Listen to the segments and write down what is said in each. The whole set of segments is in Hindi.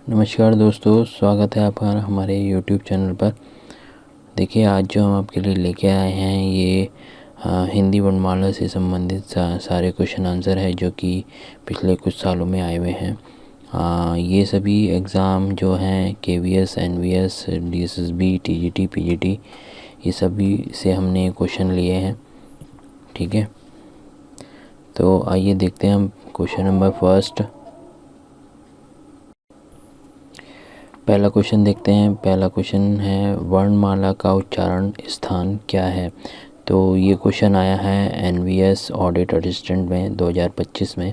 नमस्कार दोस्तों, स्वागत है आपका हमारे YouTube चैनल पर। देखिए, आज जो हम आपके लिए लेके आए हैं ये हिंदी वर्णमाला से संबंधित सारे क्वेश्चन आंसर है जो कि पिछले कुछ सालों में आए हुए हैं। ये सभी एग्ज़ाम जो हैं KVS, NVS, DSSB, TGT, PGT ये सभी से हमने क्वेश्चन लिए हैं। ठीक है, तो आइए देखते हैं हम क्वेश्चन नंबर फर्स्ट। पहला क्वेश्चन देखते हैं। पहला क्वेश्चन है वर्णमाला का उच्चारण स्थान क्या है। तो ये क्वेश्चन आया है NVS ऑडिट असिस्टेंट में 2025 में।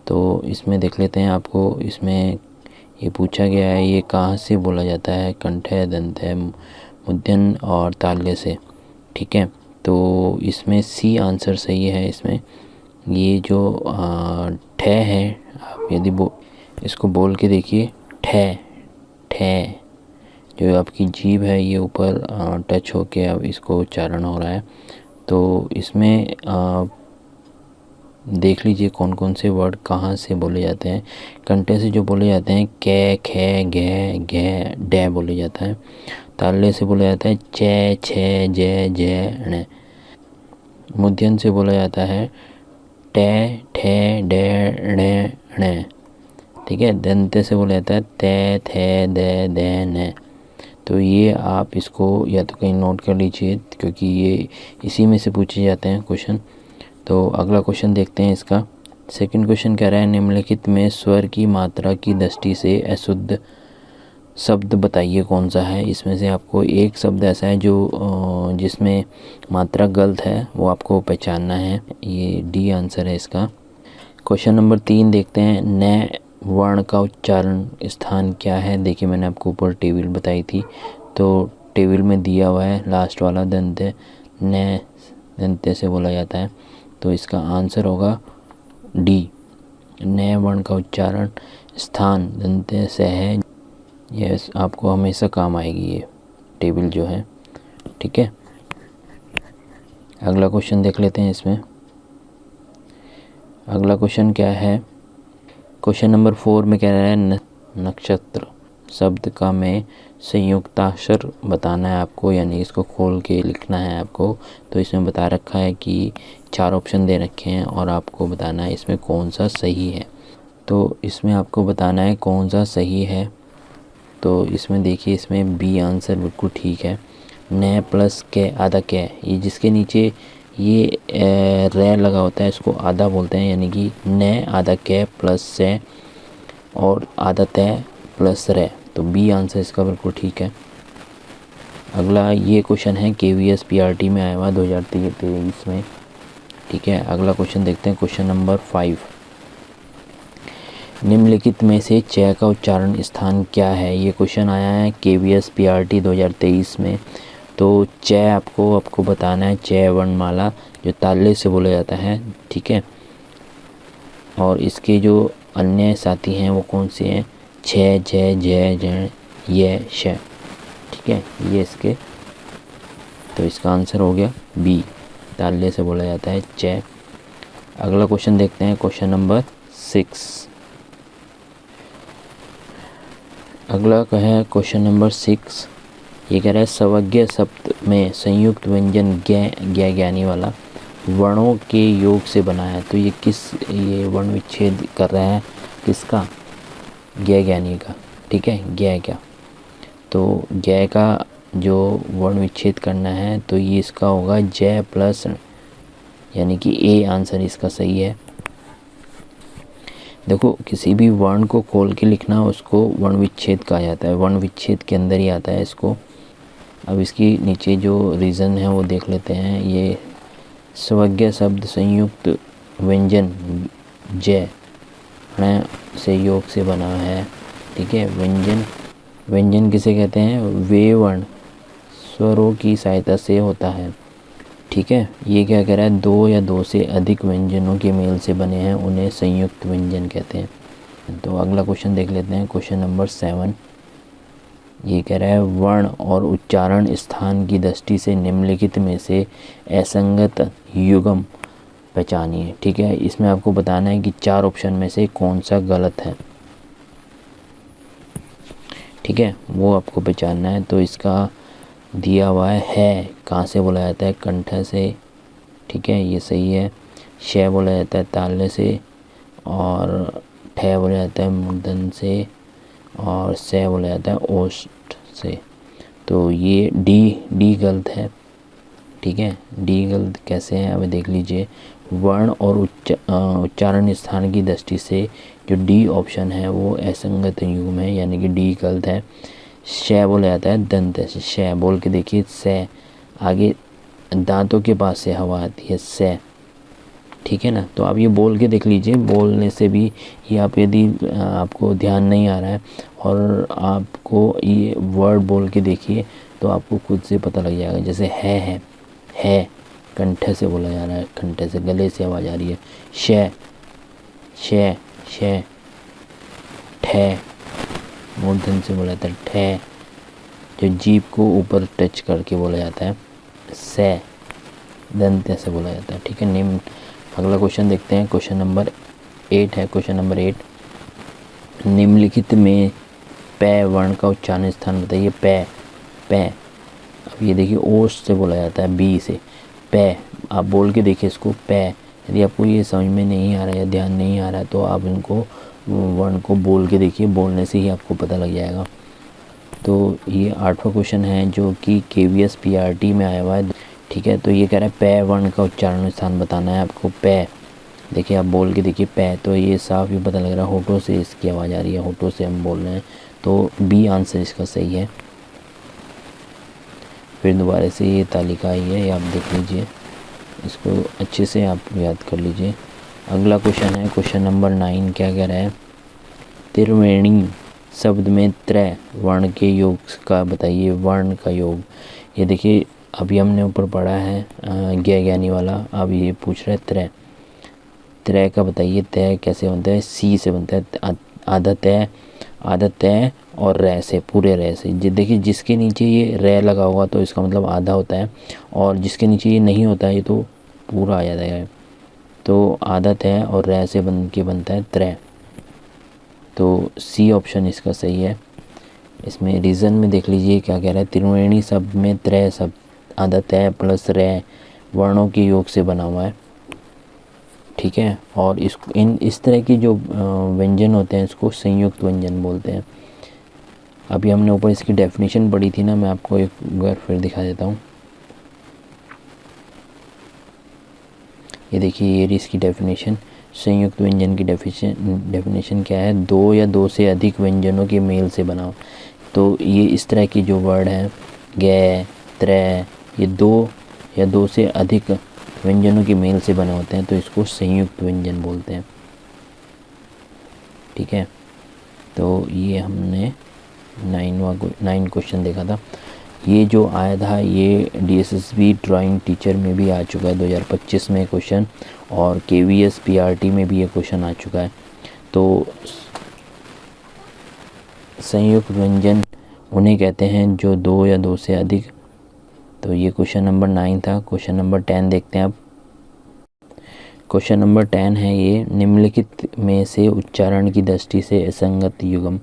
तो इसमें देख लेते हैं। आपको इसमें ये पूछा गया है ये कहाँ से बोला जाता है, कंठ है, दंत है, मूर्धन्य और तालव्य से। ठीक है, तो इसमें सी आंसर सही है। इसमें ये जो ठे है, आप यदि इसको बोल के देखिए, ठे ठे, जो आपकी जीभ है ये ऊपर टच होके अब इसको उच्चारण हो रहा है। तो इसमें देख लीजिए कौन कौन से वर्ड कहाँ से बोले जाते हैं। कंठे से जो बोले जाते हैं कै, खे, घे, घे, डे बोले जाता है। तालव्य से बोला जाता है चे, छे, जे, जे, णे। मूर्धन्य से बोला जाता है टे, ठे, डे, णे, णे। ठीक है, दंत से बोला जाता है ते, थे, दे, दे, ने। तो ये आप इसको या तो कहीं नोट कर लीजिए क्योंकि ये इसी में से पूछे जाते हैं क्वेश्चन। तो अगला क्वेश्चन देखते हैं इसका। सेकंड क्वेश्चन कह रहा है निम्नलिखित में स्वर की मात्रा की दृष्टि से अशुद्ध शब्द बताइए कौन सा है। इसमें से आपको एक शब्द ऐसा है जो जिसमें मात्रा गलत है, वो आपको पहचानना है। ये डी आंसर है इसका। क्वेश्चन नंबर 3 देखते हैं। न वर्ण का उच्चारण स्थान क्या है। देखिए, मैंने आपको ऊपर टेबल बताई थी, तो टेबल में दिया हुआ है लास्ट वाला दंत, न दंत से बोला जाता है। तो इसका आंसर होगा डी, न वर्ण का उच्चारण स्थान दंत से है। ये आपको हमेशा काम आएगी ये टेबल जो है। ठीक है, अगला क्वेश्चन देख लेते हैं। इसमें अगला क्वेश्चन क्या है। क्वेश्चन नंबर 4 में कह रहा है नक्षत्र शब्द का में संयुक्ताक्षर बताना है आपको, यानी इसको खोल के लिखना है आपको। तो इसमें बता रखा है कि 4 ऑप्शन दे रखे हैं और आपको बताना है इसमें कौन सा सही है। तो इसमें आपको बताना है कौन सा सही है। तो इसमें देखिए, इसमें बी आंसर बिल्कुल ठीक है। न प्लस के आधा के, ये जिसके नीचे ये रे लगा होता है इसको आधा बोलते हैं, यानी कि न आधा के प्लस से और आधा तय प्लस रे। तो बी आंसर इसका बिल्कुल ठीक है। अगला ये क्वेश्चन है KVS PRT में आया हुआ 2023 में। ठीक है, अगला क्वेश्चन देखते हैं। क्वेश्चन नंबर 5, निम्नलिखित में से च का उच्चारण स्थान क्या है। ये क्वेश्चन आया है KVS PRT 2023 में। तो च आपको बताना है, च वर्णमाला जो तालव्य से बोला जाता है। ठीक है, और इसके जो अन्य साथी हैं वो कौन से हैं, छ, झ, झ, झ, ये, श। ठीक है, ये इसके, तो इसका आंसर हो गया बी, तालव्य से बोला जाता है च। अगला क्वेश्चन देखते हैं। Question number 6। अगला है क्वेश्चन नंबर 6। ये कह रहा है सर्वज्ञ शब्द में संयुक्त व्यंजन ज्ञ ज्ञानी वाला वर्णों के योग से बना है। तो ये वर्ण विच्छेद कर रहा है किसका, ज्ञ ज्ञानी का। ठीक है, ज्ञ का, तो ज्ञ का जो वर्ण विच्छेद करना है तो ये इसका होगा ज प्लस, यानी कि ए आंसर इसका सही है। देखो, किसी भी वर्ण को खोल के लिखना उसको वर्ण विच्छेद कहा जाता है, वर्ण विच्छेद के अंदर ही आता है इसको। अब इसकी नीचे जो रीज़न है वो देख लेते हैं। ये सर्वज्ञ शब्द संयुक्त व्यंजन ज से योग से बना है। ठीक है, व्यंजन किसे कहते हैं, वे वर्ण स्वरों की सहायता से होता है। ठीक है, ये क्या कह रहा है, 2 या 2 से अधिक व्यंजनों के मेल से बने हैं उन्हें संयुक्त व्यंजन कहते हैं। तो अगला क्वेश्चन देख लेते हैं। क्वेश्चन नंबर 7, ये कह रहा है वर्ण और उच्चारण स्थान की दृष्टि से निम्नलिखित में से असंगत युग्म पहचानिए। ठीक है, इसमें आपको बताना है कि 4 ऑप्शन में से कौन सा गलत है। ठीक है, वो आपको पहचानना है। तो इसका दिया हुआ है कहाँ से बोला जाता है, कंठ से, ठीक है, ये सही है। श बोला जाता है तालव्य से, और ठ बोला जाता है मूर्धन से, और से बोला जाता है ओष्ठ से। तो ये डी गलत है, ठीक है, डी गलत कैसे है अब देख लीजिए। वर्ण और उच्चारण स्थान की दृष्टि से जो डी ऑप्शन है वो असंगत युग्म है, यानी कि डी गलत है। श बोला जाता है दंत से, श बोल के देखिए, से आगे दांतों के पास से हवा आती है, से, ठीक है ना। तो आप ये बोल के देख लीजिए, बोलने से भी ये आप यदि आपको ध्यान नहीं आ रहा है और आपको ये वर्ड बोल के देखिए तो आपको खुद से पता लग जाएगा। जैसे है कंठ से बोला जा रहा है, कंठ से, गले से आवाज़ आ रही है। श ठ मूर्धन से बोला जाता है, ठ जो जीभ को ऊपर टच करके बोला जाता है, से दंत से बोला जाता है, ठीक है। निम्न अगला क्वेश्चन देखते हैं, क्वेश्चन नंबर 8 है। क्वेश्चन नंबर 8, निम्नलिखित में पै वर्ण का उच्चारण स्थान बताइए। पै अब ये देखिए ओष से बोला जाता है, बी से, पै आप बोल के देखिए इसको, पै। यदि आपको ये समझ में नहीं आ रहा है या ध्यान नहीं आ रहा है तो आप इनको वर्ण को बोल के देखिए, बोलने से ही आपको पता लग जाएगा। तो ये 8वां क्वेश्चन है जो कि KVS PRT में आया हुआ है, ठीक है। तो ये कह रहा है पै वर्ण का उच्चारण स्थान बताना है आपको। पै देखिए आप बोल के देखिए, पै, तो ये साफ ही पता लग रहा है, होठों से इसकी आवाज़ आ रही है, होठों से हम बोल रहे हैं। तो बी आंसर इसका सही है। फिर दोबारा से ये तालिका आई है, ये आप देख लीजिए, इसको अच्छे से आप याद कर लीजिए। अगला क्वेश्चन है क्वेश्चन नंबर 9, क्या कह रहा है, त्रिवेणी शब्द में त्रय वर्ण के योग का बताइए। वर्ण का योग, ये देखिए अभी हमने ऊपर पढ़ा है ज्ञानी वाला, अब ये पूछ रहा है त्रय, त्रय का बताइए। तय कैसे बनता है, सी से बनता है, आधा तय और रै से, पूरे रै से। देखिए जिसके नीचे ये रै लगा होगा तो इसका मतलब आधा होता है, और जिसके नीचे ये नहीं होता है ये तो पूरा आ जाता है। तो आधा तय और रै से बन के बनता है त्रय। तो सी ऑप्शन इसका सही है। इसमें रीज़न में देख लीजिए क्या कह रहा है, त्रिवेणी शब्द में त्रय शब्द आधा तय प्लस रै वर्णों के योग से बना हुआ है, ठीक है। और इस तरह की जो व्यंजन होते हैं इसको संयुक्त व्यंजन बोलते हैं। अभी हमने ऊपर इसकी डेफिनेशन पढ़ी थी ना, मैं आपको एक बार फिर दिखा देता हूँ। ये देखिए ये इसकी डेफिनेशन, संयुक्त व्यंजन की डेफिनेशन क्या है, दो या दो से अधिक व्यंजनों के मेल से बना हो। तो ये इस तरह की जो वर्ड है गे, त्रय, ये दो या दो से अधिक व्यंजनों के मेल से बने होते हैं तो इसको संयुक्त व्यंजन बोलते हैं, ठीक है। तो ये हमने 9 क्वेश्चन देखा था। ये जो आया था ये DSSB ड्राइंग टीचर में भी आ चुका है 2025 में क्वेश्चन, और KVS PRT में भी ये क्वेश्चन आ चुका है। तो संयुक्त व्यंजन उन्हें कहते हैं जो दो या दो से अधिक। तो ये क्वेश्चन नंबर 9 था। क्वेश्चन नंबर 10 देखते हैं अब। क्वेश्चन नंबर 10 है ये, निम्नलिखित में से उच्चारण की दृष्टि से असंगत युग्म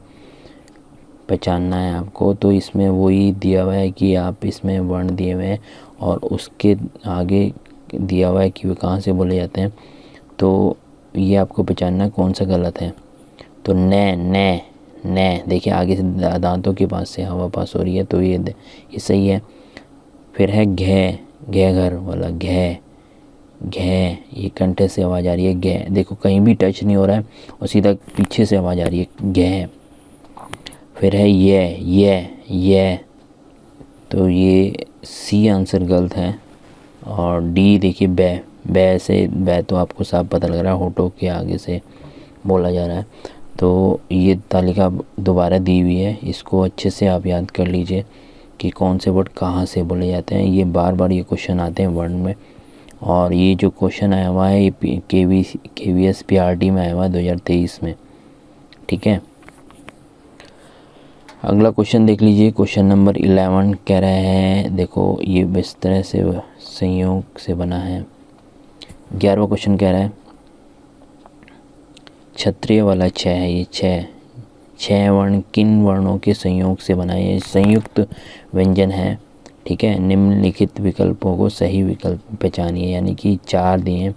पहचानना है आपको। तो इसमें वही दिया हुआ है कि आप इसमें वर्ण दिए हुए हैं और उसके आगे दिया हुआ है कि वे कहाँ से बोले जाते हैं। तो ये आपको पहचानना कौन सा गलत है। तो न देखिए आगे से दांतों के पास से हवा पास हो रही है, तो ये सही है। फिर है घे घर वाला, घे, ये कंठे से आवाज़ आ रही है, घे, देखो कहीं भी टच नहीं हो रहा है और सीधा पीछे से आवाज़ आ रही है, घे। फिर है ये, तो ये सी आंसर गलत है। और डी देखिए बै से, बै तो आपको साफ पता लग रहा है होठों के आगे से बोला जा रहा है। तो ये तालिका दोबारा दी हुई है, इसको अच्छे से आप याद कर लीजिए कि कौन से वर्ड कहाँ से बोले जाते हैं। ये बार बार ये क्वेश्चन आते हैं वर्ण में, और ये जो क्वेश्चन आया हुआ है ये KVS PRT में आया हुआ है 2023 में, ठीक है। अगला क्वेश्चन देख लीजिए, क्वेश्चन नंबर 11 कह रहा है, देखो ये इस तरह से संयोग से बना है। 11वां क्वेश्चन कह रहा है, क्षत्रिय वाला छ है, ये छह वर्ण किन वर्णों के संयोग से बना है? संयुक्त व्यंजन है। ठीक है, निम्नलिखित विकल्पों को सही विकल्प पहचानिए, यानी कि 4 दिए हैं,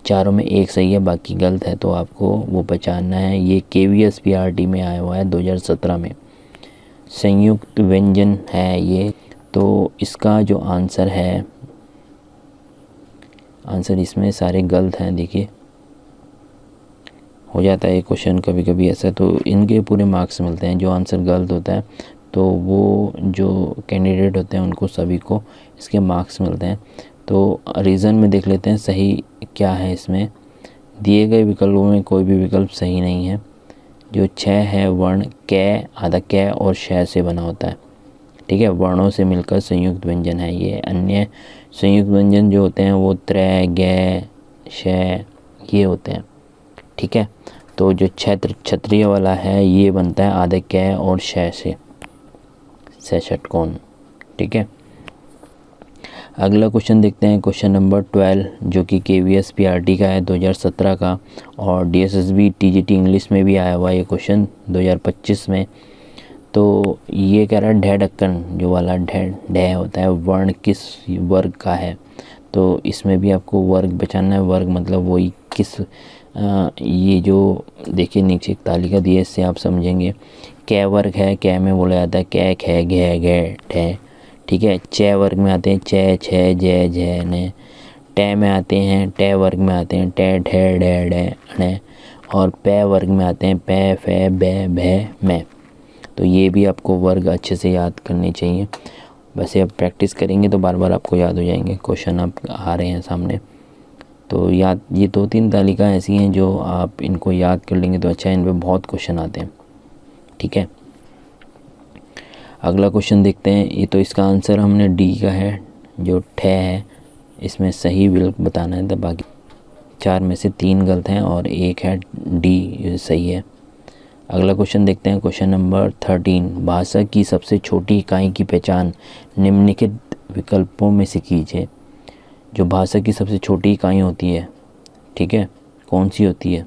चारों में एक सही है बाकी गलत है, तो आपको वो पहचानना है। ये KVSPRT में आया हुआ है 2017 में, संयुक्त व्यंजन है ये। तो इसका जो आंसर है, आंसर इसमें सारे गलत हैं। देखिए, हो जाता है क्वेश्चन कभी कभी ऐसा, तो इनके पूरे मार्क्स मिलते हैं। जो आंसर गलत होता है तो वो जो कैंडिडेट होते हैं उनको सभी को इसके मार्क्स मिलते हैं। तो रीज़न में देख लेते हैं सही क्या है। इसमें दिए गए विकल्पों में कोई भी विकल्प सही नहीं है। जो 6 है वर्ण कै, आधा कै और शय से बना होता है। ठीक है, वर्णों से मिलकर संयुक्त व्यंजन है ये। अन्य संयुक्त व्यंजन जो होते हैं वो त्रै, गै, शय ये होते हैं। ठीक है, तो जो क्षत्रिय वाला है ये बनता है आधे कै और शय से षटकोण। ठीक है, अगला क्वेश्चन देखते हैं, क्वेश्चन नंबर 12 जो कि KVSPRT का है 2017 का, और DSSB TGT इंग्लिश में भी आया हुआ है ये क्वेश्चन 2025 में। तो ये कह रहा है ढै ढक्कन जो वाला ढै होता है वर्ण किस वर्ग का है? तो इसमें भी आपको वर्ग पहचानना है। वर्ग मतलब वही किस ये जो देखिए नीचे एक तालिका दी है, इससे आप समझेंगे। कै वर्ग है, कै में बोला जाता है कै, खे, घे, घे, ठे। ठीक है, च वर्ग में आते हैं च, छ, जय, झय, ने। टै में आते हैं, टै वर्ग में आते हैं टै, ठे, डै, डै, णे। और पै वर्ग में आते हैं पै, फै, बै, भै, मै। तो ये भी आपको वर्ग अच्छे से याद करने चाहिए। वैसे आप प्रैक्टिस करेंगे तो बार बार आपको याद हो जाएंगे। क्वेश्चन आप आ रहे हैं सामने, तो याद, ये 2-3 तालिका ऐसी हैं जो आप इनको याद कर लेंगे तो अच्छा है। इन पर बहुत क्वेश्चन आते हैं। ठीक है, अगला क्वेश्चन देखते हैं। ये तो इसका आंसर हमने डी का है, जो ठे है इसमें सही विकल्प बताना है। तो बाकी 4 में से 3 गलत हैं और एक है डी सही है। अगला क्वेश्चन देखते हैं, क्वेश्चन नंबर 13, भाषा की सबसे छोटी इकाई की पहचान निम्नलिखित विकल्पों में से कीजिए। जो भाषा की सबसे छोटी इकाई होती है, ठीक है, कौन सी होती है?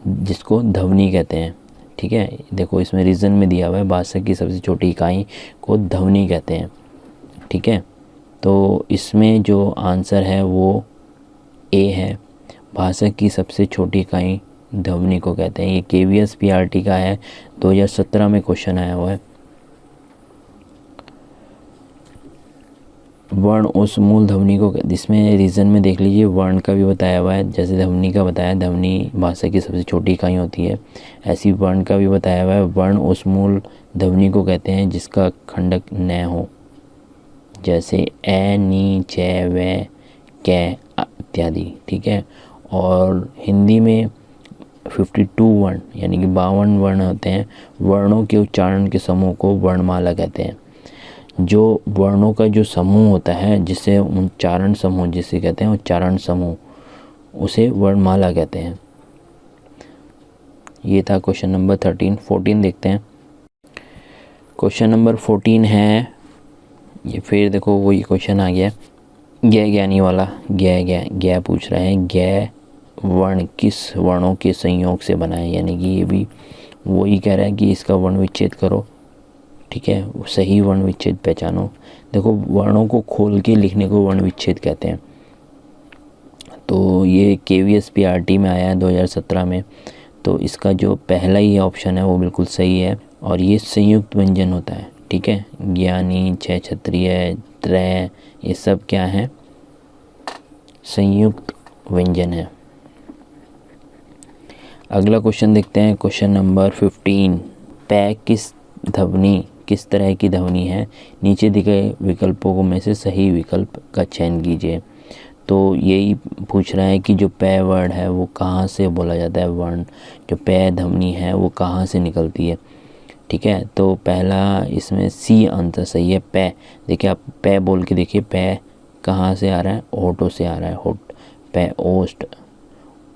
जिसको ध्वनि कहते हैं। ठीक है, देखो इसमें रीज़न में दिया हुआ है भाषा की सबसे छोटी इकाई को ध्वनि कहते हैं। ठीक है, तो इसमें जो आंसर है वो ए है, भाषा की सबसे छोटी इकाई ध्वनि को कहते हैं। ये KVSPRT का है, 2017 में क्वेश्चन आया हुआ है। वर्ण उस मूल ध्वनि को, जिसमें रीज़न में देख लीजिए वर्ण का भी बताया हुआ है, जैसे ध्वनि का बताया, ध्वनि भाषा की सबसे छोटी इकाई होती है, ऐसी वर्ण का भी बताया हुआ है। वर्ण उस मूल ध्वनि को कहते हैं जिसका खंडक न हो, जैसे ए, नी, चे, वे, कै इत्यादि। ठीक है, और हिंदी में 52 वर्ण यानी कि 52 वर्ण होते हैं। वर्णों के उच्चारण के समूह को वर्णमाला कहते हैं। जो वर्णों का जो समूह होता है, जिसे उच्चारण समूह जिसे कहते हैं, उच्चारण समूह, उसे वर्णमाला कहते हैं। ये था क्वेश्चन नंबर 13। 14 देखते हैं। क्वेश्चन नंबर 14 है, ये फिर देखो वही क्वेश्चन आ गया, ज्ञ ज्ञानी वाला। ज्ञ पूछ रहा है, ज्ञ वर्ण किस वर्णों के संयोग से बना है, यानी कि ये भी वही कह रहा है कि इसका वर्ण विच्छेद करो। ठीक है, सही वर्ण विच्छेद पहचानो। देखो वर्णों को खोल के लिखने को वर्ण विच्छेद कहते हैं। तो ये KVSPRT में आया है 2017 में। तो इसका जो पहला ही ऑप्शन है वो बिल्कुल सही है, और ये संयुक्त व्यंजन होता है। ठीक है, ज्ञानी, छह, क्षत्रिय, त्रै, ये सब क्या है? संयुक्त व्यंजन है। अगला क्वेश्चन देखते हैं, क्वेश्चन नंबर 15, पै किस तरह की ध्वनि है? नीचे दिए गए विकल्पों में से सही विकल्प का चयन कीजिए। तो यही पूछ रहा है कि जो पै वर्ड है वो कहाँ से बोला जाता है, वर्ण जो पै ध्वनि है वो कहाँ से निकलती है। ठीक है, तो पहला इसमें सी आंसर सही है, पै। देखिए आप पै बोल के देखिए, पै कहाँ से आ रहा है? ओटो से आ रहा है, होट, पै, ओस्ट।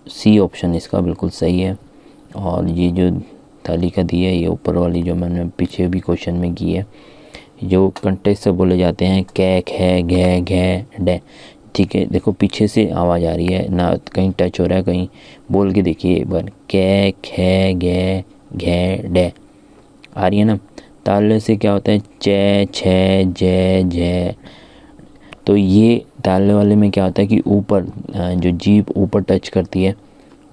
सी ऑप्शन इसका बिल्कुल सही है। और ये जो तालिका दी है, ये ऊपर वाली जो मैंने पीछे भी क्वेश्चन में की है, जो कंटेक्स्ट से बोले जाते हैं कै, खे, घे, घे, डे, ठीक है, देखो पीछे से आवाज़ आ रही है ना, कहीं टच हो रहा है, कहीं बोल के देखिए एक बार, कै खे गे घे डे, आ रही है ना। ताले से क्या होता है, चे छे जे जे। तो ये ताले वाले में क्या होता है कि ऊपर जो जीभ ऊपर टच करती है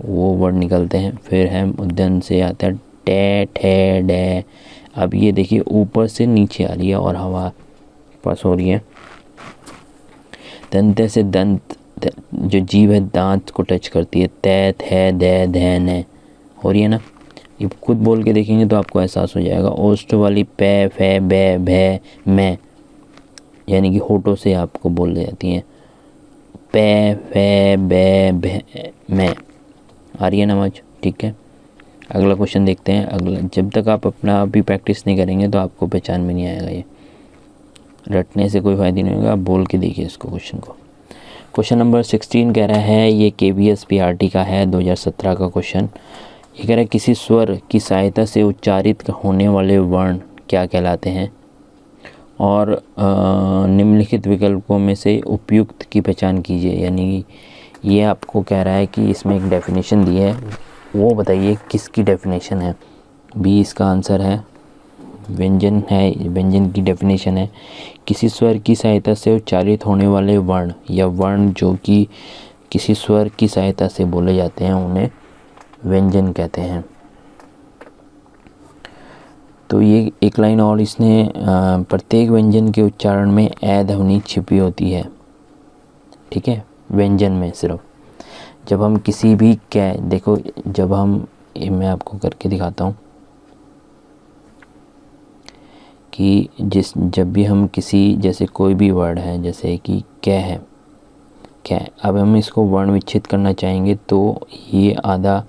वो वर्ड निकलते हैं। फिर है उद्यन से आता है टे ठे डे। अब ये देखिए ऊपर से नीचे आ रही है और हवा पास हो रही है। दंते से दंत, जो जीभ है दांत को टच करती है, तै थे दे धे ने, हो रही है ना। ये खुद बोल के देखेंगे तो आपको एहसास हो जाएगा। ओष्ठ वाली पे फे बे भे मैं, यानी कि होठों से आपको बोल जाती हैं, पे फे बे भे मैं, आ रही है ना आवाज़, ठीक है। अगला क्वेश्चन देखते हैं। अगला, जब तक आप अपना भी प्रैक्टिस नहीं करेंगे तो आपको पहचान में नहीं आएगा, ये रटने से कोई फ़ायदा नहीं होगा, आप बोल के देखिए इसको क्वेश्चन को। क्वेश्चन नंबर 16 कह रहा है, ये KVS PRT का है 2017 का क्वेश्चन। ये कह रहा है किसी स्वर की सहायता से उच्चारित होने वाले वर्ण क्या कहलाते हैं, और निम्नलिखित विकल्पों में से उपयुक्त की पहचान कीजिए। यानी ये आपको कह रहा है कि इसमें एक डेफिनेशन दी है, वो बताइए किसकी डेफिनेशन है। बी इसका आंसर है, व्यंजन है, व्यंजन की डेफिनेशन है। किसी स्वर की सहायता से उच्चारित होने वाले वर्ण या वर्ण जो कि किसी स्वर की सहायता से बोले जाते हैं उन्हें व्यंजन कहते हैं। तो ये एक लाइन और इसने, प्रत्येक व्यंजन के उच्चारण में ए ध्वनि छिपी होती है, ठीक है, व्यंजन में सिर्फ। जब हम किसी भी देखो, जब हम, मैं आपको करके दिखाता हूँ कि जब भी हम किसी, जैसे कोई भी वर्ड है, जैसे कि कै है, कै, अब हम इसको वर्ण विच्छेद करना चाहेंगे तो ये आधा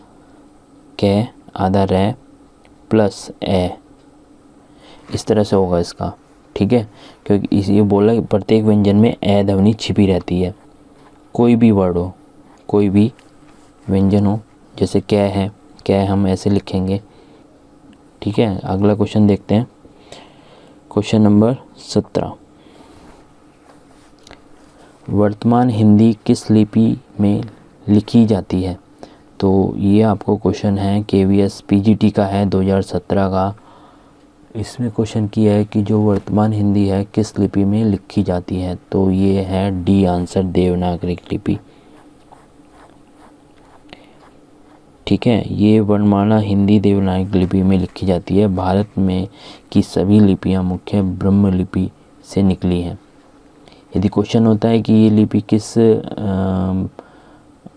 कै आधा रे प्लस ए, इस तरह से होगा इसका, ठीक है। क्योंकि ये बोला प्रत्येक व्यंजन में ए ध्वनि छिपी रहती है। कोई भी वर्ड हो, कोई भी व्यंजन हो, जैसे कै है, कै हम ऐसे लिखेंगे, ठीक है। अगला क्वेश्चन देखते हैं, क्वेश्चन नंबर 17। वर्तमान हिंदी किस लिपि में लिखी जाती है। तो ये आपको क्वेश्चन है, KVS PGT का है 2017 का। इसमें क्वेश्चन किया है कि जो वर्तमान हिंदी है किस लिपि में लिखी जाती है। तो ये है डी आंसर, देवनागरी लिपि, ठीक है। ये वर्णमाला हिंदी देवनागरी लिपि में लिखी जाती है। भारत में की सभी लिपियां मुख्य ब्रह्म लिपि से निकली हैं। यदि क्वेश्चन होता है कि ये लिपि किस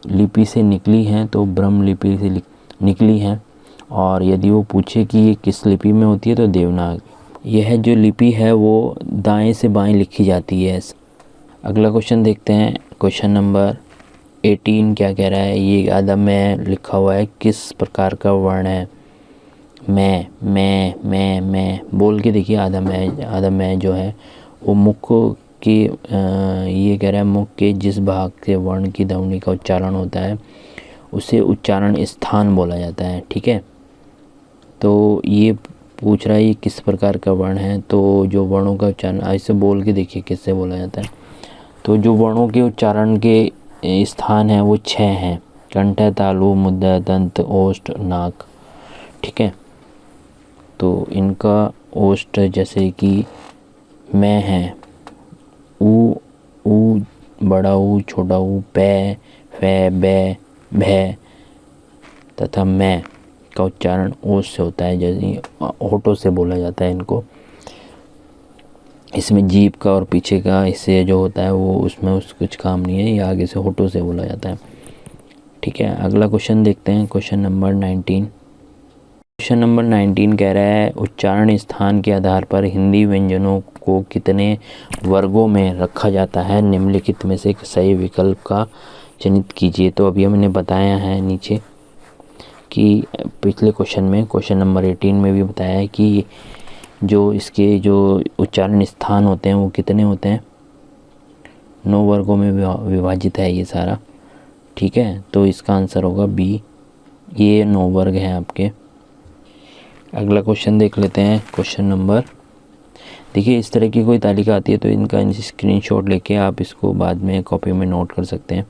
लिपि से निकली हैं, तो ब्रह्म लिपि से निकली हैं। और यदि वो पूछे कि ये किस लिपि में होती है, तो देवनागरी। यह जो लिपि है वो दाएं से बाएं लिखी जाती है। अगला क्वेश्चन देखते हैं, क्वेश्चन नंबर 18 क्या कह रहा है। ये आधा मैं लिखा हुआ है, किस प्रकार का वर्ण है। मैं बोल के देखिए। आधा मैं जो है वो मुख के, ये कह रहा है मुख के जिस भाग से वर्ण की ध्वनि का उच्चारण होता है उसे उच्चारण स्थान बोला जाता है, ठीक है। तो ये पूछ रहा है ये किस प्रकार का वर्ण है। तो जो वर्णों का उच्चारण, ऐसे बोल के देखिए किससे बोला जाता है। तो जो वर्णों के उच्चारण के स्थान है वो 6 हैं, कंठ, तालु, मुद्रा, दंत, ओष्ठ, नाक, ठीक है। तो इनका ओष्ठ जैसे कि मैं है, ऊ बड़ा ऊ, छोटा ऊ, पे फे बे भे, तथा मैं का उच्चारण ओष्ठ से होता है, जैसे होठों से बोला जाता है इनको। इसमें जीभ का और पीछे का हिस्से जो होता है वो उसमें कुछ काम नहीं है, ये आगे से होठों से बोला जाता है, ठीक है। अगला क्वेश्चन देखते हैं, क्वेश्चन नंबर 19। क्वेश्चन नंबर 19 कह रहा है उच्चारण स्थान के आधार पर हिंदी व्यंजनों को कितने वर्गों में रखा जाता है, निम्नलिखित में से सही विकल्प का चयनित कीजिए। तो अभी हमने बताया है नीचे कि पिछले क्वेश्चन में, क्वेश्चन नंबर 18 में भी बताया है कि जो इसके जो उच्चारण स्थान होते हैं वो कितने होते हैं, 9 वर्गों में विभाजित है ये सारा, ठीक है। तो इसका आंसर होगा बी, ये 9 वर्ग हैं आपके। अगला क्वेश्चन देख लेते हैं, क्वेश्चन नंबर देखिए इस तरह की कोई तालिका आती है तो इनका स्क्रीनशॉट लेके आप इसको बाद में कॉपी में नोट कर सकते हैं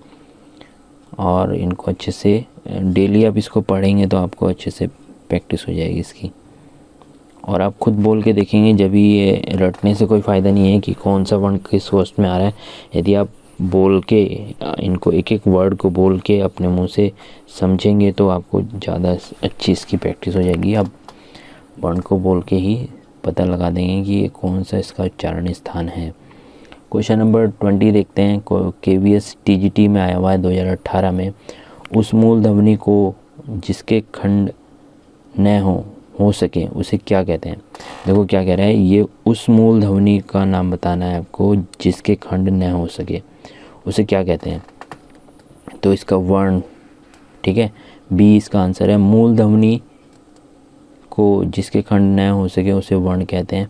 और इनको अच्छे से डेली आप इसको पढ़ेंगे तो आपको अच्छे से प्रैक्टिस हो जाएगी इसकी। और आप खुद बोल के देखेंगे, जब भी ये रटने से कोई फ़ायदा नहीं है कि कौन सा वर्ण किस होस्ट में आ रहा है। यदि आप बोल के इनको एक एक वर्ड को बोल के अपने मुंह से समझेंगे तो आपको ज़्यादा अच्छी इसकी प्रैक्टिस हो जाएगी। आप वर्ण को बोल के ही पता लगा देंगे कि ये कौन सा इसका उच्चारण स्थान है। क्वेश्चन नंबर 20 देखते हैं। KVS TGT में आया हुआ है 2018 में। उस मूल ध्वनि को जिसके खंड न हो सके उसे क्या कहते हैं। देखो क्या कह रहा है, ये उस मूल ध्वनि का नाम बताना है आपको जिसके खंड न हो सके, उसे क्या कहते हैं। तो इसका वर्ण, ठीक है, बी इसका आंसर है। मूल ध्वनि को जिसके खंड न हो सके उसे वर्ण कहते हैं,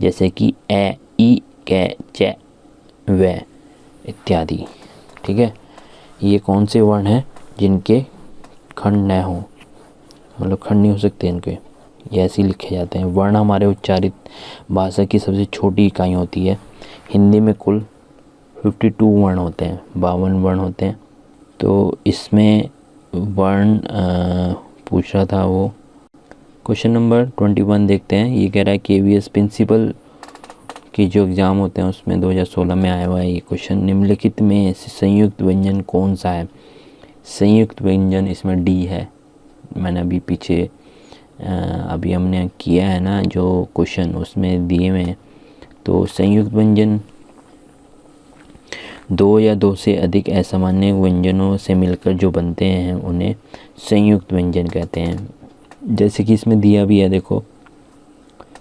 जैसे कि ए, ई, कै, च, व इत्यादि। ठीक है, ये कौन से वर्ण हैं जिनके खंड न हो, मतलब खंड नहीं हो सकते इनके, ये ऐसे ही लिखे जाते हैं। वर्ण हमारे उच्चारित भाषा की सबसे छोटी इकाई होती है। हिंदी में कुल 52 वर्ण होते हैं, 52 वर्ण होते हैं। तो इसमें वर्ण पूछ रहा था वो। क्वेश्चन नंबर 21 देखते हैं। ये कह रहा है KVS प्रिंसिपल के जो एग्ज़ाम होते हैं उसमें 2016 में आया हुआ है ये क्वेश्चन। निम्नलिखित में संयुक्त व्यंजन कौन सा है। संयुक्त व्यंजन इसमें डी है। मैंने अभी पीछे अभी हमने किया है ना जो क्वेश्चन, उसमें दिए हुए हैं। तो संयुक्त व्यंजन दो या दो से अधिक असामान्य व्यंजनों से मिलकर जो बनते हैं उन्हें संयुक्त व्यंजन कहते हैं। जैसे कि इसमें दिया भी है, देखो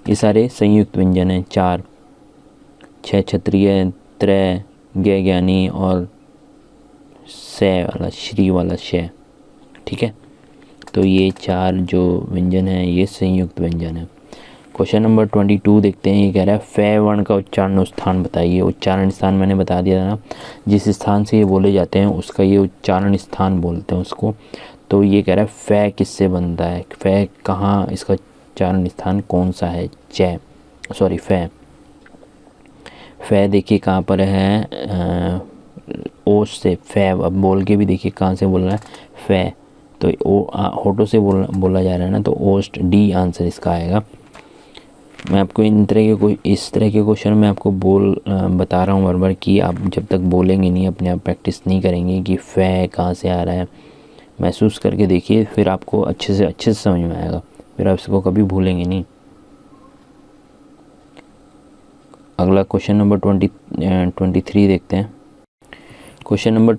ये सारे संयुक्त व्यंजन हैं। 4, 6 क्षत्रिय, त्रय ज्ञ ज्ञानी और से वाला श्री वाला श। ठीक है, तो ये 4 जो व्यंजन हैं ये संयुक्त व्यंजन है। क्वेश्चन नंबर 22 देखते हैं। ये कह रहा है फे वर्ण का उच्चारण स्थान बताइए। उच्चारण स्थान मैंने बता दिया था ना, जिस स्थान से ये बोले जाते हैं उसका ये उच्चारण स्थान बोलते हैं उसको। तो ये कह रहा है फे किससे बनता है, फे कहाँ, इसका उच्चारण स्थान कौन सा है। फे देखिए कहाँ पर है, ओस से फे। अब बोल के भी देखिए कहाँ से बोल रहा है, फे। तो होठों से बोला जा रहा है ना, तो ओस्ट, डी आंसर इसका आएगा। मैं आपको इस तरह के क्वेश्चन में आपको बता रहा हूँ बार बार कि आप जब तक बोलेंगे नहीं, अपने आप प्रैक्टिस नहीं करेंगे कि फे कहाँ से आ रहा है, महसूस करके देखिए, फिर आपको अच्छे से समझ में आएगा, फिर आप इसको कभी भूलेंगे नहीं। अगला क्वेश्चन नंबर 23 देखते हैं। क्वेश्चन नंबर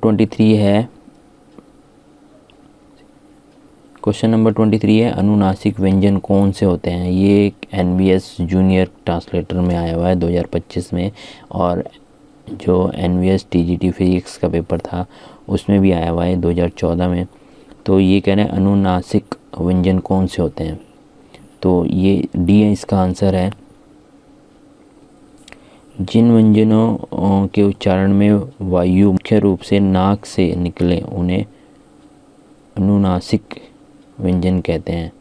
23 है अनुनासिक व्यंजन कौन से होते हैं। ये एक NVS जूनियर ट्रांसलेटर में आया हुआ है 2025 में, और जो NVS TGT फिजिक्स का पेपर था उसमें भी आया हुआ है 2014 में। तो ये कह रहे हैं अनुनासिक व्यंजन कौन से होते हैं, तो ये डी इसका आंसर है। जिन व्यंजनों के उच्चारण में वायु मुख्य रूप से नाक से निकले उन्हें अनुनासिक व्यंजन कहते हैं।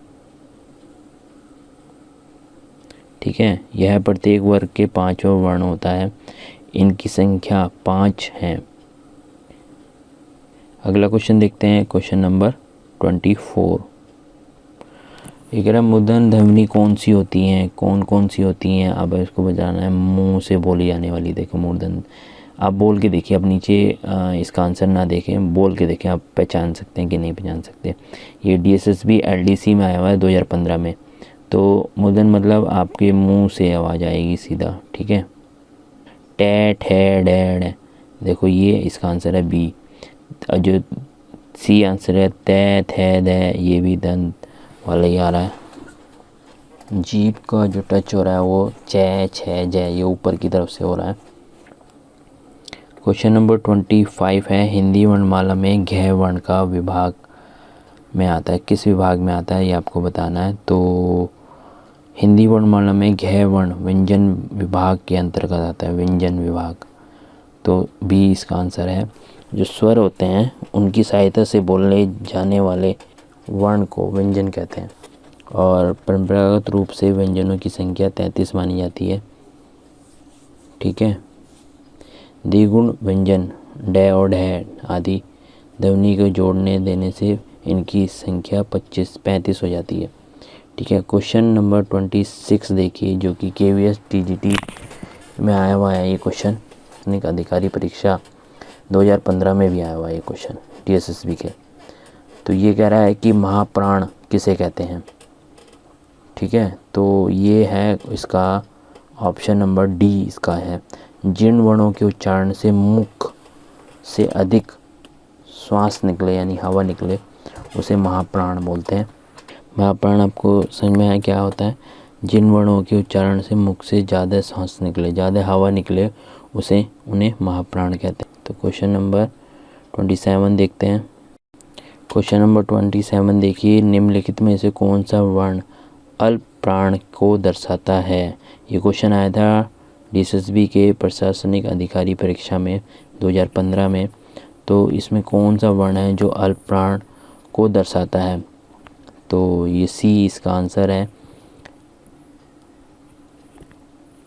ठीक है, यह प्रत्येक वर्ग के 5वां वर्ण होता है। इनकी संख्या 5 है। अगला क्वेश्चन देखते हैं, क्वेश्चन नंबर 24। ये कह रहा है मूर्धन ध्वनि कौन सी होती हैं, कौन सी होती हैं। अब इसको बताना है मुंह से बोली जाने वाली। देखो मूर्धन, आप बोल के देखिए, आप नीचे इसका आंसर ना देखें, बोल के देखें, आप पहचान सकते हैं कि नहीं पहचान सकते। ये DSSB LDC में आया हुआ है 2015 में। तो मूर्धन मतलब आपके मुंह से आवाज़ आएगी सीधा। ठीक है, टे, ठे, डे। देखो ये इसका आंसर है बी। जो सी आंसर है ते, थे, दे, ये भी दंत वाला ही आ रहा है। जीभ का जो टच हो रहा है वो चे, छे, जय, ये ऊपर की तरफ से हो रहा है। क्वेश्चन नंबर 25 है हिंदी वर्णमाला में घ वर्ण का विभाग में आता है, किस विभाग में आता है ये आपको बताना है। तो हिंदी वर्णमाला में घ वर्ण व्यंजन विभाग के अंतर्गत आता है, व्यंजन विभाग। तो बी इसका आंसर है। जो स्वर होते हैं उनकी सहायता से बोलने जाने वाले वर्ण को व्यंजन कहते हैं, और परंपरागत रूप से व्यंजनों की संख्या 33 मानी जाती है। ठीक है। द्विगुण व्यंजन डे और ढे आदि ध्वनि को जोड़ने देने से इनकी संख्या 35 हो जाती है। ठीक है। क्वेश्चन नंबर 26 देखिए, जो कि KVS TGT में आया हुआ है ये क्वेश्चन। अधिकारी परीक्षा 2015 में भी आया हुआ है ये क्वेश्चन DSSB के। तो ये कह रहा है कि महाप्राण किसे कहते हैं। ठीक है। तो ये है इसका ऑप्शन नंबर डी इसका है, जिन वर्णों के उच्चारण से मुख से अधिक श्वास निकले यानी हवा निकले उसे महाप्राण बोलते हैं। महाप्राण आपको समझ में आया क्या होता है? जिन वर्णों के उच्चारण से मुख से ज़्यादा सांस निकले, ज़्यादा हवा निकले, उन्हें महाप्राण कहते हैं। तो क्वेश्चन नंबर 27 देखते हैं। क्वेश्चन नंबर 27 देखिए, निम्नलिखित में से कौन सा वर्ण अल्प प्राण को दर्शाता है। ये क्वेश्चन आया था DSSB के प्रशासनिक अधिकारी परीक्षा में 2015 में। तो इसमें कौन सा वर्ण है जो अल्प प्राण को दर्शाता है? तो ये सी इसका आंसर है।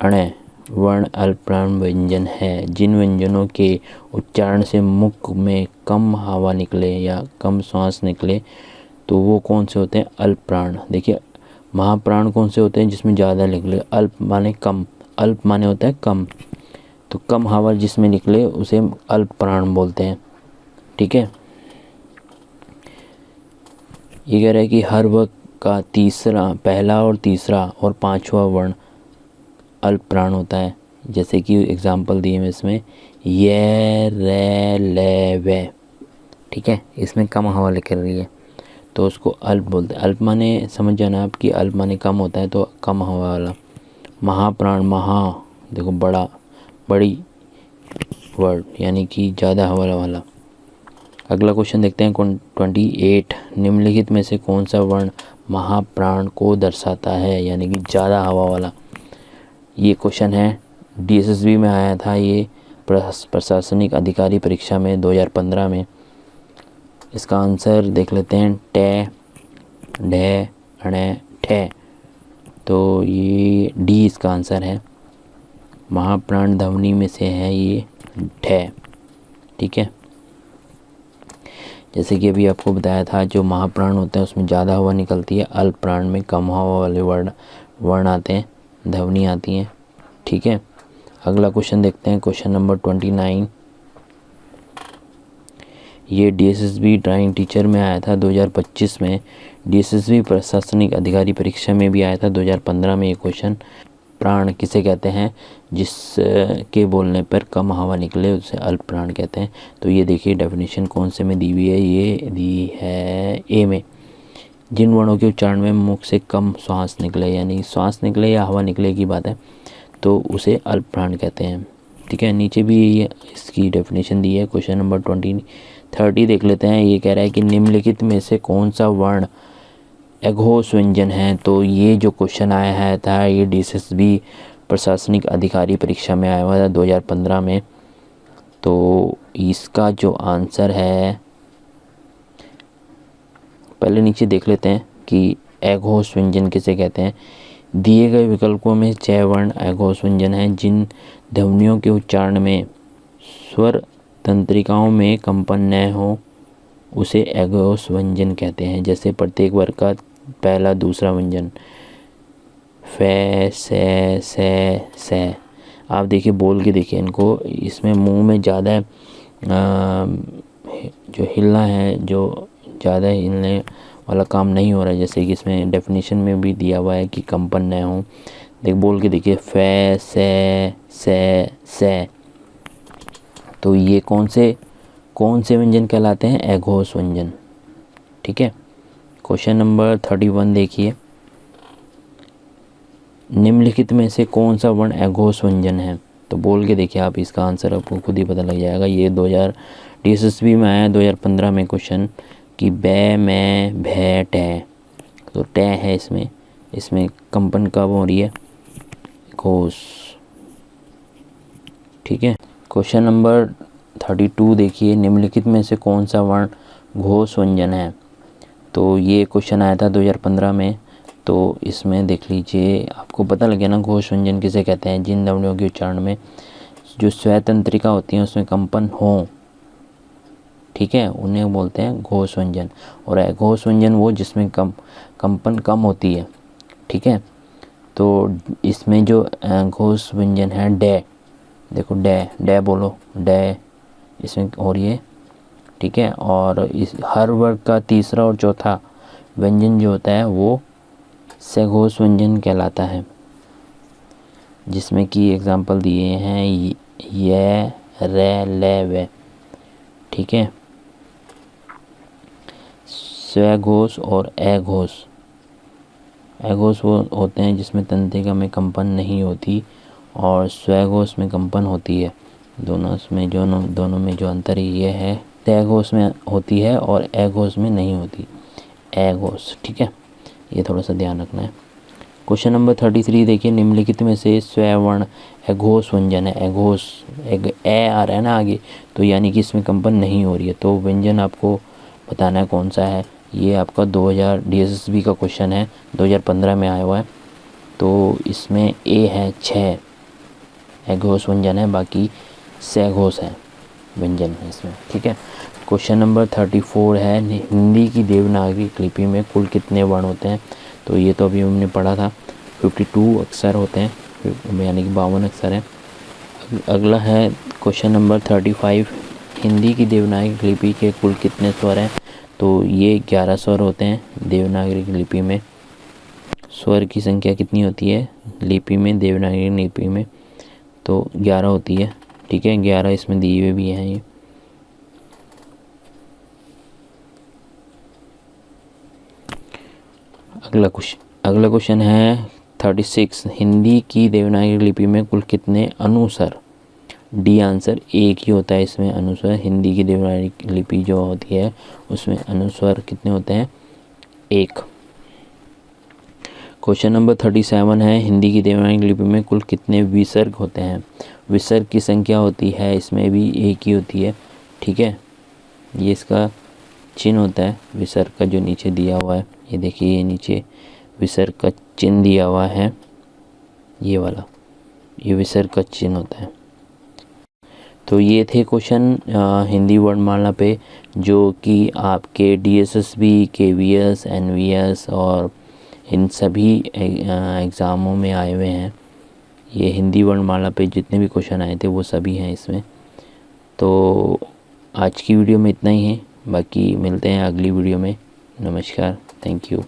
अण् वर्ण अल्प प्राण व्यंजन है। जिन व्यंजनों के उच्चारण से मुख में कम हवा निकले या कम श्वास निकले तो वो कौन से होते हैं? अल्प प्राण। देखिए, महाप्राण कौन से होते हैं? जिसमें ज़्यादा निकले। अल्प माने कम, अल्प माने होता है कम, तो कम हवा जिसमें निकले उसे अल्प प्राण बोलते हैं। ठीक है। ये कह रहा है कि हर वर्ग का पहला और तीसरा और पांचवा वर्ण अल्प प्राण होता है। जैसे कि एग्जाम्पल दिए हैं इसमें, ये, रे, ले, वे। ठीक है। इसमें कम हवा निकल रही है तो उसको अल्प बोलते हैं। अल्प माने समझ जाना आप कि अल्प माने कम होता है, तो कम हवा वाला। महाप्राण, देखो बड़ी वर्ड यानी कि ज़्यादा हवा वाला। अगला क्वेश्चन देखते हैं 28। निम्नलिखित में से कौन सा वर्ण महाप्राण को दर्शाता है यानी कि ज़्यादा हवा वाला। ये क्वेश्चन है DSSB में आया था ये प्रशासनिक अधिकारी परीक्षा में 2015 में। इसका आंसर देख लेते हैं, टे, ढे, अणे, ठे। तो ये डी इसका आंसर है। महाप्राण ध्वनि में से है ये ठे। ठीक है। जैसे कि अभी आपको बताया था, जो महाप्राण होते हैं उसमें ज़्यादा हवा निकलती है, अल्प प्राण में कम हवा वाले वर्ण आते हैं, ध्वनि आती हैं। ठीक है। अगला क्वेश्चन देखते हैं, क्वेश्चन नंबर 29। ये DSSB ड्राइंग टीचर में आया था 2025 में। DSSB प्रशासनिक अधिकारी परीक्षा में भी आया था 2015 में ये क्वेश्चन। प्राण किसे कहते हैं? जिसके बोलने पर कम हवा निकले उसे अल्प प्राण कहते हैं। तो ये देखिए डेफिनेशन कौन से में दी हुई है, ये दी है ए में। जिन वर्णों के उच्चारण में मुख से कम श्वास निकले यानी श्वास निकले या हवा निकले की बात है तो उसे अल्प प्राण कहते हैं। ठीक है। नीचे भी इसकी डेफिनेशन दी है। क्वेश्चन नंबर 30 देख लेते हैं। ये कह रहा है कि निम्नलिखित में से कौन सा वर्ण अघोष व्यंजन है। तो ये जो क्वेश्चन आया है था ये DSSB प्रशासनिक अधिकारी परीक्षा में आया हुआ था 2015 में। तो इसका जो आंसर है, पहले नीचे देख लेते हैं कि अघोष व्यंजन किसे कहते हैं। दिए गए विकल्पों में 6 वर्ण अघोष व्यंजन हैं जिन ध्वनियों के उच्चारण में स्वर तंत्रिकाओं में कंपन न हो उसे अघोष व्यंजन कहते हैं। जैसे प्रत्येक वर्ग का पहला दूसरा व्यंजन, फे, से। आप देखिए, बोल के देखिए इनको। इसमें मुंह में ज़्यादा जो हिलना है, जो ज़्यादा हिलने वाला काम नहीं हो रहा है। जैसे कि इसमें डेफिनेशन में भी दिया हुआ है कि कंपन न हो। बोल के देखिए, फे, से। तो ये कौन से व्यंजन कहलाते हैं? अघोष व्यंजन। ठीक है। क्वेश्चन नंबर 31 देखिए। निम्नलिखित में से कौन सा वर्ण अघोष व्यंजन है? तो बोल के देखिए आप, इसका आंसर आपको खुद ही पता लग जाएगा। ये DSSB में आया 2015 में क्वेश्चन कि बे, मैं, भे, टे। तो टे है इसमें कंपन कब हो रही है? घोष। ठीक है। क्वेश्चन नंबर 32 देखिए। निम्नलिखित में से कौन सा वर्ण घोष व्यंजन है? तो ये क्वेश्चन आया था 2015 में। तो इसमें देख लीजिए, आपको पता लगे ना घोष व्यंजन किसे कहते हैं। जिन ध्वनियों के उच्चारण में जो स्वतंत्रिका होती है उसमें कंपन हो, ठीक है, उन्हें बोलते हैं घोष व्यंजन। और अघोष व्यंजन वो जिसमें कंपन कम होती है, ठीक है। तो इसमें जो घोष व्यंजन है डे, देखो डे, डे बोलो, डे इसमें हो रही है, ठीक है। और इस हर वर्ग का तीसरा और चौथा व्यंजन जो होता है वो सघोष व्यंजन कहलाता है, जिसमें कि एग्जाम्पल दिए हैं ये, रे, ले, वे, ठीक है। स्वघोष और अघोष, अघोष वो होते हैं जिसमें तंत्रिका में कंपन नहीं होती और स्वघोष में कंपन होती है। दोनों में जो अंतर ये है, तघोष में होती है और अघोष में नहीं होती, अघोष, ठीक है। ये थोड़ा सा ध्यान रखना है। क्वेश्चन नंबर 33 देखिए, निम्नलिखित में से स्ववर्ण अघोष व्यंजन है। अघोष ए आ रहा है ना आगे, तो यानी कि इसमें कंपन नहीं हो रही है, तो व्यंजन आपको बताना है कौन सा है। ये आपका 2000 DSSB का क्वेश्चन है, 2015 में आया हुआ है। तो इसमें ए है 6 अघोष व्यंजन है, बाकी सघोष है व्यंजन है इसमें, ठीक है। क्वेश्चन नंबर 34 है, हिंदी की देवनागरी लिपि में कुल कितने वर्ण होते हैं। तो ये तो अभी हमने पढ़ा था, 52 अक्षर होते हैं, यानी कि 52 अक्षर हैं। अगला है क्वेश्चन नंबर 35, हिंदी की देवनागरी लिपि के कुल कितने स्वर हैं। तो ये 11 स्वर होते हैं देवनागरी लिपि में। स्वर की संख्या कितनी होती है लिपि में, देवनागरी लिपि में, तो 11 होती है, ठीक है। 11 इसमें दिए हुए भी हैं ये। अगला क्वेश्चन है 36, हिंदी की देवनागरी लिपि में कुल कितने अनुस्वर। डी आंसर एक ही होता है इसमें, अनुस्वर। हिंदी की देवनागरी लिपि जो होती है उसमें अनुस्वर कितने होते हैं, 1। क्वेश्चन नंबर 37 है, हिंदी की देवनागरी लिपि में कुल कितने विसर्ग होते हैं। विसर्ग की संख्या होती है इसमें भी एक ही होती है, ठीक है। ये इसका चिन्ह होता है विसर्ग का, जो नीचे दिया हुआ है, ये देखिए, ये नीचे विसर्ग का चिन्ह दिया हुआ है, ये वाला, ये विसर्ग का चिन्ह होता है। तो ये थे क्वेश्चन हिंदी वर्णमाला पे, जो कि आपके DSSB, KVS, NVS और इन सभी एग्ज़ामों में आए हुए हैं। ये हिंदी वर्णमाला पे जितने भी क्वेश्चन आए थे वो सभी हैं इसमें। तो आज की वीडियो में इतना ही है, बाकी मिलते हैं अगली वीडियो में। नमस्कार, थैंक यू।